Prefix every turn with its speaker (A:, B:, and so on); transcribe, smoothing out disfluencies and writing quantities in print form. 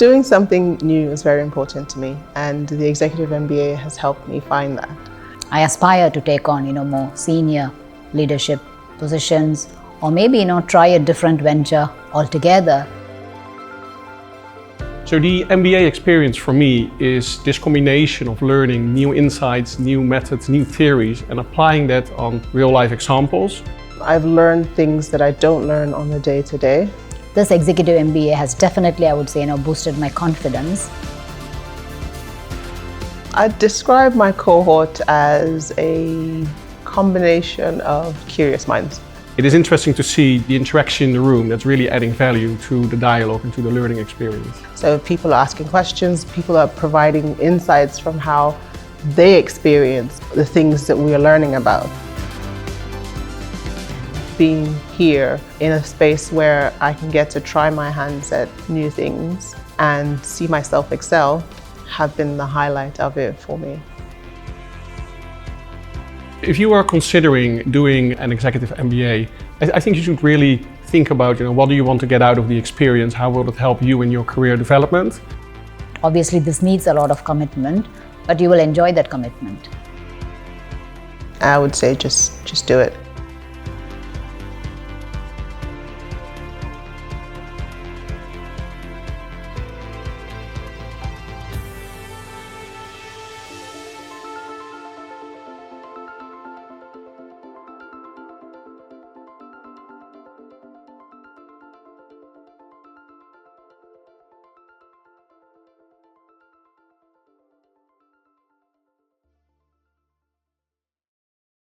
A: Doing something new is very important to me, and the Executive MBA has helped me find that.
B: I aspire to take on, more senior leadership positions, or maybe, try a different venture altogether.
C: So the MBA experience for me is this combination of learning new insights, new methods, new theories, and applying that on real-life examples.
A: I've learned things that I don't learn on the day-to-day.
B: This Executive MBA has definitely, I would say, boosted my confidence.
A: I'd describe my cohort as a combination of curious minds.
C: It is interesting to see the interaction in the room that's really adding value to the dialogue and to the learning experience.
A: So people are asking questions, people are providing insights from how they experience the things that we are learning about. Being here in a space where I can get to try my hands at new things and see myself excel have been the highlight of it for me.
C: If you are considering doing an Executive MBA, I think you should really think about, what do you want to get out of the experience? How will it help you in your career development?
B: Obviously, this needs a lot of commitment, but you will enjoy that commitment.
A: I would say just do it.